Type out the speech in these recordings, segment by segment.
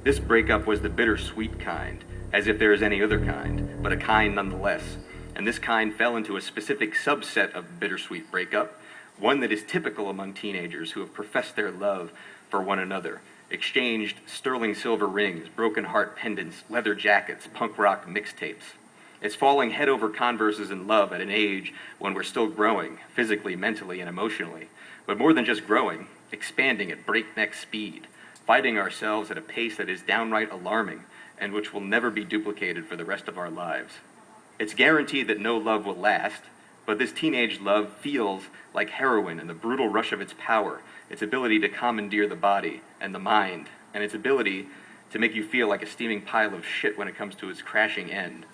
This breakup was the bittersweet kind, as if there is any other kind, but a kind nonetheless. And this kind fell into a specific subset of bittersweet breakup, one that is typical among teenagers who have professed their love for one another, exchanged sterling silver rings, broken heart pendants, leather jackets, punk rock mixtapes. It's falling head over Converses in love at an age when we're still growing, physically, mentally, and emotionally. But more than just growing, expanding at breakneck speed, fighting ourselves at a pace that is downright alarming and which will never be duplicated for the rest of our lives. It's guaranteed that no love will last, but this teenage love feels like heroin and the brutal rush of its power, its ability to commandeer the body and the mind, and its ability to make you feel like a steaming pile of shit when it comes to its crashing end.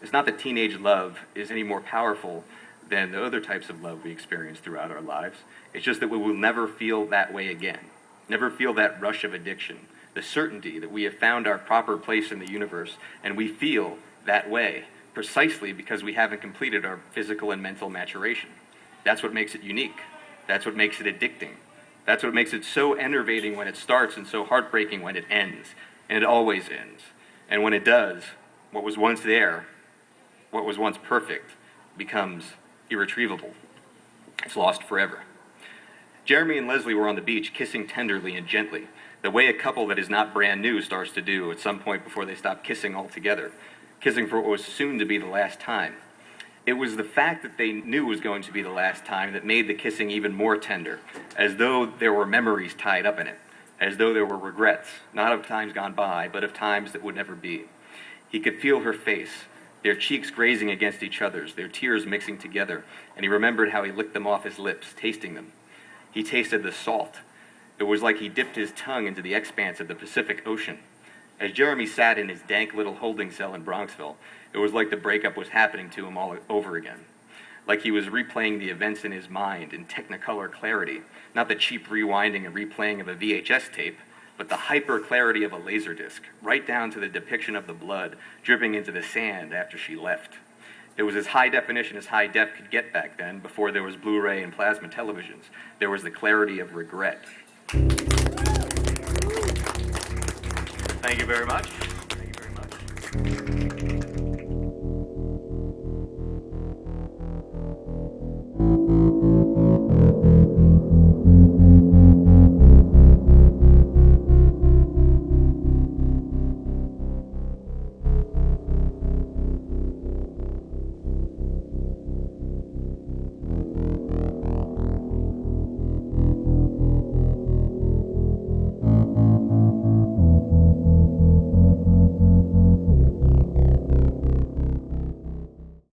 It's not that teenage love is any more powerful than the other types of love we experience throughout our lives. It's just that we will never feel that way again. Never feel that rush of addiction, the certainty that we have found our proper place in the universe, and we feel that way precisely because we haven't completed our physical and mental maturation. That's what makes it unique. That's what makes it addicting. That's what makes it so enervating when it starts and so heartbreaking when it ends. And it always ends. And when it does, what was once there, what was once perfect, becomes irretrievable. It's lost forever. Jeremy and Leslie were on the beach kissing tenderly and gently, the way a couple that is not brand new starts to do at some point before they stop kissing altogether, kissing for what was soon to be the last time. It was the fact that they knew was going to be the last time that made the kissing even more tender, as though there were memories tied up in it, as though there were regrets, not of times gone by, but of times that would never be. He could feel her face, their cheeks grazing against each other's, their tears mixing together, and he remembered how he licked them off his lips, tasting them. He tasted the salt. It was like he dipped his tongue into the expanse of the Pacific Ocean. As Jeremy sat in his dank little holding cell in Bronxville, it was like the breakup was happening to him all over again. Like he was replaying the events in his mind in technicolor clarity, not the cheap rewinding and replaying of a VHS tape, but the hyper clarity of a laserdisc, right down to the depiction of the blood dripping into the sand after she left. It was as high definition as high def could get back then, before there was Blu-ray and plasma televisions. There was the clarity of regret. Thank you very much. Thank you very much.